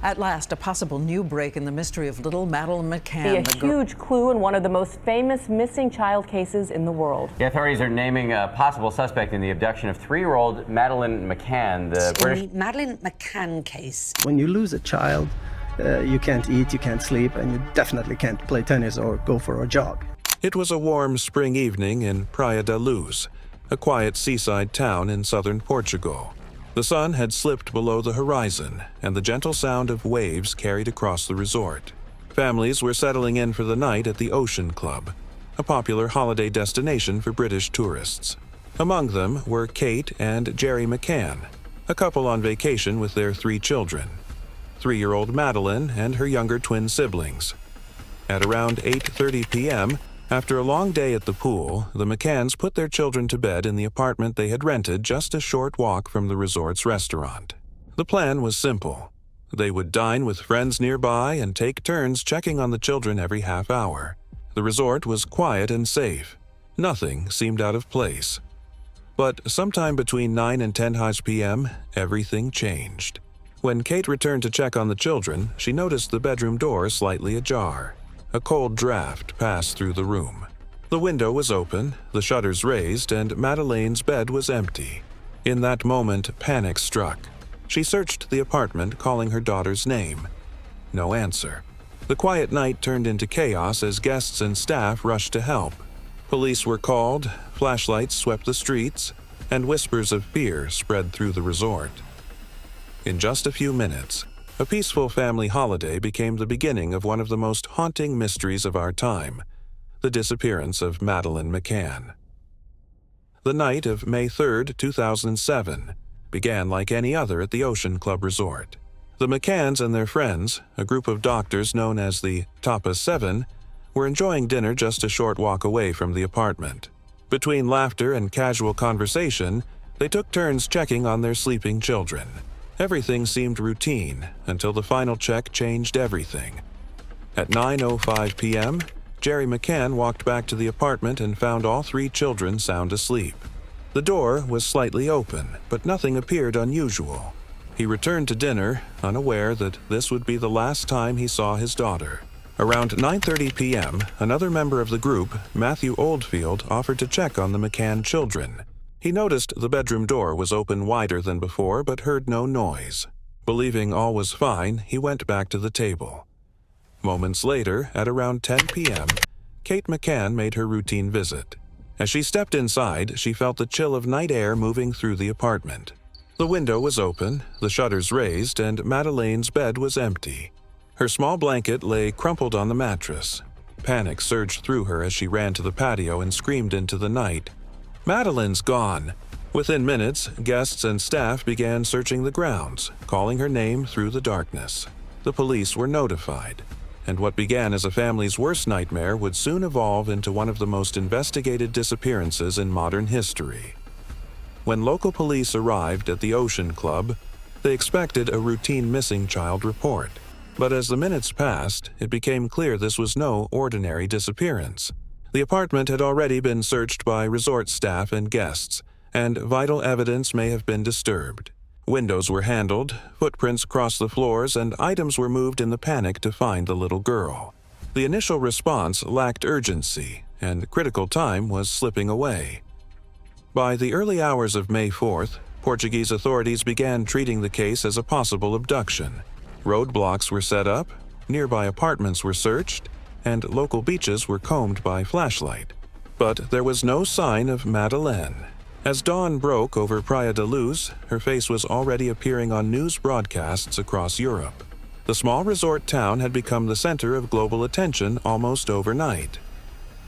At last, a possible new break in the mystery of little Madeleine McCann. Be a huge clue in one of the most famous missing child cases in the world. The authorities are naming a possible suspect in the abduction of 3-year-old Madeleine McCann. The Madeleine McCann case. When you lose a child, you can't eat, you can't sleep, and you definitely can't play tennis or go for a jog. It was a warm spring evening in Praia da Luz, a quiet seaside town in southern Portugal. The sun had slipped below the horizon, and the gentle sound of waves carried across the resort. Families were settling in for the night at the Ocean Club, a popular holiday destination for British tourists. Among them were Kate and Jerry McCann, a couple on vacation with their 3 children, 3-year-old Madeleine and her younger twin siblings. At around 8:30 p.m., after a long day at the pool, the McCanns put their children to bed in the apartment they had rented just a short walk from the resort's restaurant. The plan was simple. They would dine with friends nearby and take turns checking on the children every half hour. The resort was quiet and safe. Nothing seemed out of place. But sometime between 9 and 10 p.m., everything changed. When Kate returned to check on the children, she noticed the bedroom door slightly ajar. A cold draft passed through the room. The window was open, the shutters raised, and Madeleine's bed was empty. In that moment, panic struck. She searched the apartment, calling her daughter's name. No answer. The quiet night turned into chaos as guests and staff rushed to help. Police were called, flashlights swept the streets, and whispers of fear spread through the resort. In just a few minutes, a peaceful family holiday became the beginning of one of the most haunting mysteries of our time, the disappearance of Madeleine McCann. The night of May 3, 2007, began like any other at the Ocean Club Resort. The McCanns and their friends, a group of doctors known as the Tapas 7, were enjoying dinner just a short walk away from the apartment. Between laughter and casual conversation, they took turns checking on their sleeping children. Everything seemed routine until the final check changed everything. At 9:05 p.m., Jerry McCann walked back to the apartment and found all 3 children sound asleep. The door was slightly open, but nothing appeared unusual. He returned to dinner, unaware that this would be the last time he saw his daughter. Around 9:30 p.m., another member of the group, Matthew Oldfield, offered to check on the McCann children. He noticed the bedroom door was open wider than before but heard no noise. Believing all was fine, he went back to the table. Moments later, at around 10 p.m., Kate McCann made her routine visit. As she stepped inside, she felt the chill of night air moving through the apartment. The window was open, the shutters raised, and Madeleine's bed was empty. Her small blanket lay crumpled on the mattress. Panic surged through her as she ran to the patio and screamed into the night, "Madeleine's gone!" Within minutes, guests and staff began searching the grounds, calling her name through the darkness. The police were notified, and what began as a family's worst nightmare would soon evolve into one of the most investigated disappearances in modern history. When local police arrived at the Ocean Club, they expected a routine missing child report. But as the minutes passed, it became clear this was no ordinary disappearance. The apartment had already been searched by resort staff and guests, and vital evidence may have been disturbed. Windows were handled, footprints crossed the floors, and items were moved in the panic to find the little girl. The initial response lacked urgency, and critical time was slipping away. By the early hours of May 4th, Portuguese authorities began treating the case as a possible abduction. Roadblocks were set up, nearby apartments were searched, and local beaches were combed by flashlight. But there was no sign of Madeleine. As dawn broke over Praia da Luz, her face was already appearing on news broadcasts across Europe. The small resort town had become the center of global attention almost overnight.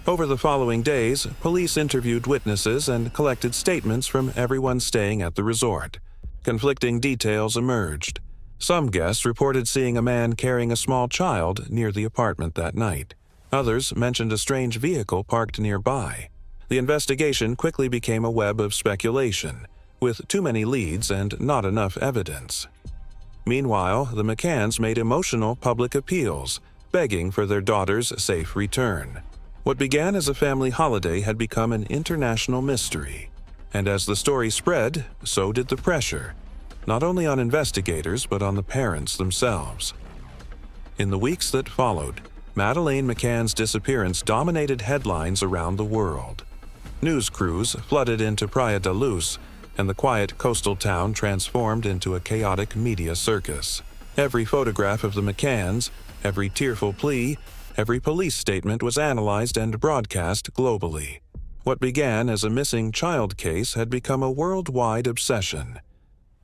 Over the following days, police interviewed witnesses and collected statements from everyone staying at the resort. Conflicting details emerged. Some guests reported seeing a man carrying a small child near the apartment that night. Others mentioned a strange vehicle parked nearby. The investigation quickly became a web of speculation, with too many leads and not enough evidence. Meanwhile, the McCanns made emotional public appeals, begging for their daughter's safe return. What began as a family holiday had become an international mystery. And as the story spread, so did the pressure. not only on investigators but on the parents themselves. In the weeks that followed, Madeleine McCann's disappearance dominated headlines around the world. News crews flooded into Praia da Luz, and the quiet coastal town transformed into a chaotic media circus. Every photograph of the McCanns, every tearful plea, every police statement was analyzed and broadcast globally. What began as a missing child case had become a worldwide obsession.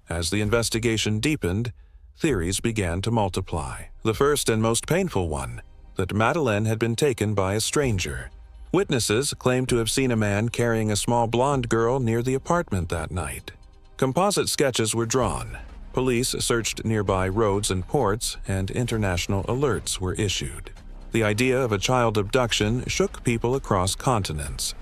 As the investigation deepened, theories began to multiply. The first and most painful one, that Madeleine had been taken by a stranger. Witnesses claimed to have seen a man carrying a small blonde girl near the apartment that night. Composite sketches were drawn. Police searched nearby roads and ports, and international alerts were issued. The idea of a child abduction shook people across continents.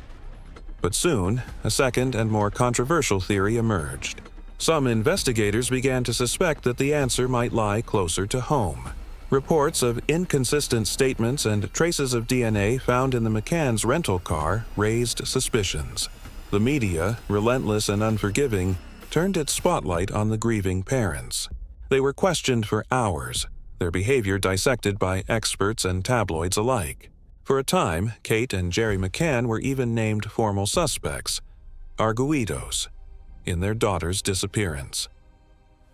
But soon, a second and more controversial theory emerged. Some investigators began to suspect that the answer might lie closer to home. Reports of inconsistent statements and traces of DNA found in the McCanns' rental car raised suspicions. The media, relentless and unforgiving, turned its spotlight on the grieving parents. They were questioned for hours, their behavior dissected by experts and tabloids alike. For a time, Kate and Jerry McCann were even named formal suspects, arguidos, in their daughter's disappearance.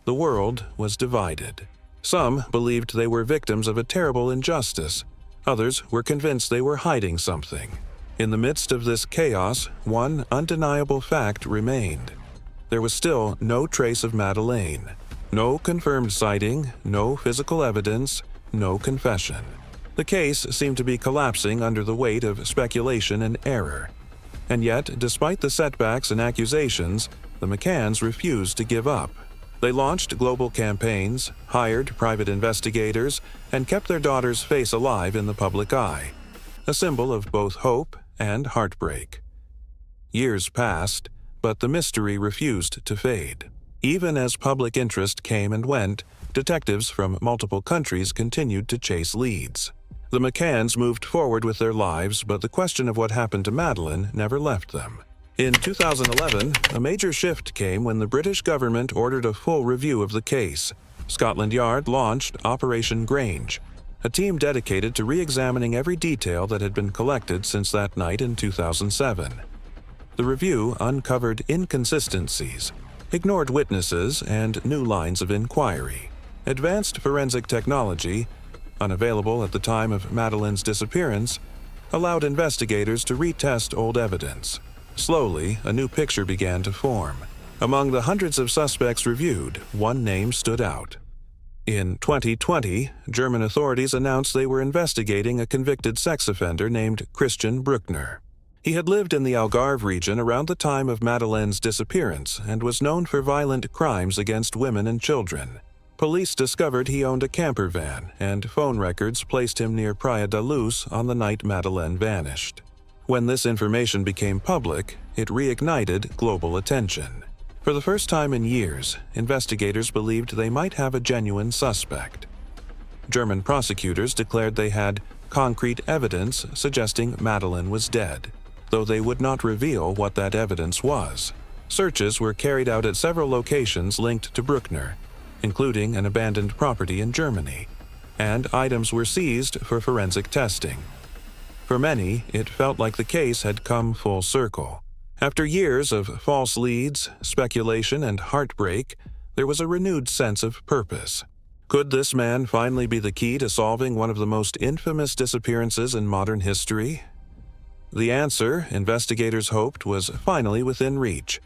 The world was divided. Some believed they were victims of a terrible injustice. Others were convinced they were hiding something. In the midst of this chaos, one undeniable fact remained. There was still no trace of Madeleine. No confirmed sighting, no physical evidence, no confession. The case seemed to be collapsing under the weight of speculation and error. And yet, despite the setbacks and accusations, the McCanns refused to give up. They launched global campaigns, hired private investigators, and kept their daughter's face alive in the public eye, a symbol of both hope and heartbreak. Years passed, but the mystery refused to fade. Even as public interest came and went, detectives from multiple countries continued to chase leads. The McCanns moved forward with their lives, but the question of what happened to Madeleine never left them. In 2011, a major shift came when the British government ordered a full review of the case. Scotland Yard launched Operation Grange, a team dedicated to re-examining every detail that had been collected since that night in 2007. The review uncovered inconsistencies, ignored witnesses, and new lines of inquiry. Advanced forensic technology, unavailable at the time of Madeleine's disappearance, allowed investigators to retest old evidence. Slowly, a new picture began to form. Among the hundreds of suspects reviewed, one name stood out. In 2020, German authorities announced they were investigating a convicted sex offender named Christian Brückner. He had lived in the Algarve region around the time of Madeleine's disappearance and was known for violent crimes against women and children. Police discovered he owned a camper van, and phone records placed him near Praia da Luz on the night Madeleine vanished. When this information became public, it reignited global attention. For the first time in years, investigators believed they might have a genuine suspect. German prosecutors declared they had concrete evidence suggesting Madeleine was dead, though they would not reveal what that evidence was. Searches were carried out at several locations linked to Brückner, including an abandoned property in Germany, and items were seized for forensic testing. For many, it felt like the case had come full circle. After years of false leads, speculation, and heartbreak, there was a renewed sense of purpose. Could this man finally be the key to solving one of the most infamous disappearances in modern history? The answer, investigators hoped, was finally within reach,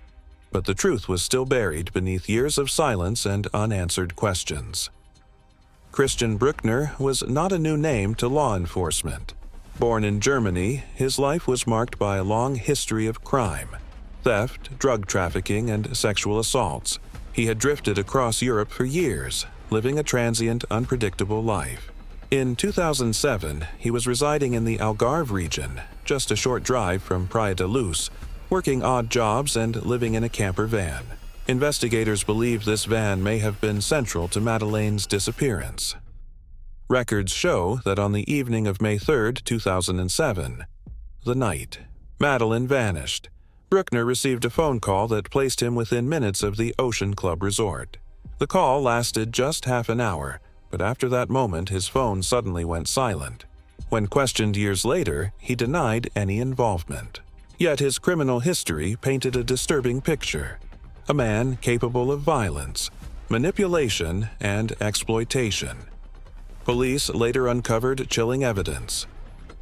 but the truth was still buried beneath years of silence and unanswered questions. Christian Brückner was not a new name to law enforcement. Born in Germany, his life was marked by a long history of crime, theft, drug trafficking, and sexual assaults. He had drifted across Europe for years, living a transient, unpredictable life. In 2007, he was residing in the Algarve region, just a short drive from Praia da Luz, working odd jobs and living in a camper van. Investigators believe this van may have been central to Madeleine's disappearance. Records show that on the evening of May 3, 2007, the night Madeleine vanished, Brückner received a phone call that placed him within minutes of the Ocean Club resort. The call lasted just half an hour, but after that moment his phone suddenly went silent. When questioned years later, he denied any involvement. Yet his criminal history painted a disturbing picture. A man capable of violence, manipulation, and exploitation. Police later uncovered chilling evidence.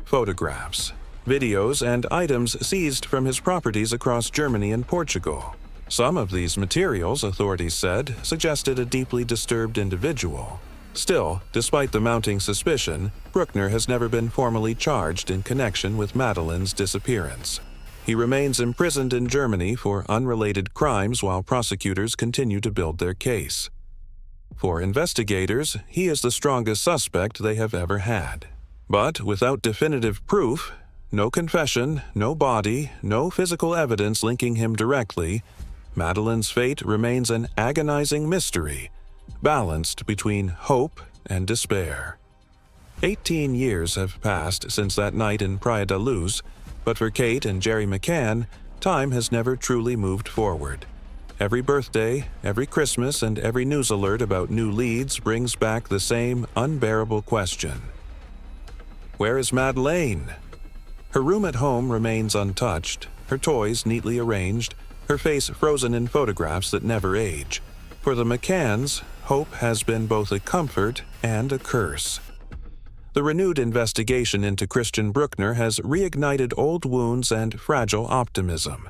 Photographs, videos, and items seized from his properties across Germany and Portugal. Some of these materials, authorities said, suggested a deeply disturbed individual. Still, despite the mounting suspicion, Brückner has never been formally charged in connection with Madeleine's disappearance. He remains imprisoned in Germany for unrelated crimes while prosecutors continue to build their case. For investigators, he is the strongest suspect they have ever had. But without definitive proof, no confession, no body, no physical evidence linking him directly, Madeleine's fate remains an agonizing mystery, balanced between hope and despair. 18 years have passed since that night in Praia da Luz, but for Kate and Jerry McCann, time has never truly moved forward. Every birthday, every Christmas, and every news alert about new leads brings back the same unbearable question. Where is Madeleine? Her room at home remains untouched, her toys neatly arranged, her face frozen in photographs that never age. For the McCanns, hope has been both a comfort and a curse. The renewed investigation into Christian Brückner has reignited old wounds and fragile optimism.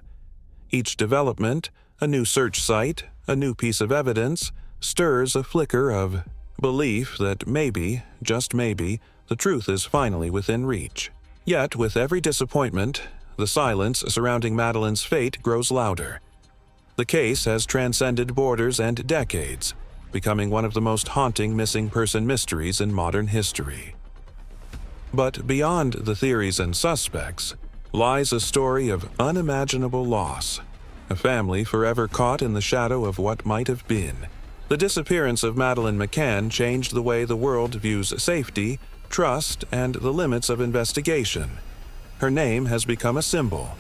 Each development, a new search site, a new piece of evidence, stirs a flicker of belief that maybe, just maybe, the truth is finally within reach. Yet, with every disappointment, the silence surrounding Madeleine's fate grows louder. The case has transcended borders and decades, becoming one of the most haunting missing person mysteries in modern history. But beyond the theories and suspects lies a story of unimaginable loss, a family forever caught in the shadow of what might have been. The disappearance of Madeleine McCann changed the way the world views safety, trust, and the limits of investigation. Her name has become a symbol,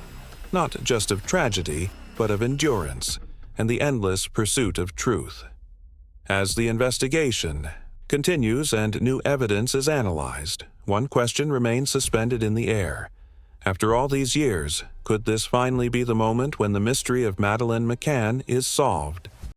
not just of tragedy, but of endurance and the endless pursuit of truth. As the investigation continues and new evidence is analyzed, one question remains suspended in the air. After all these years, could this finally be the moment when the mystery of Madeleine McCann is solved?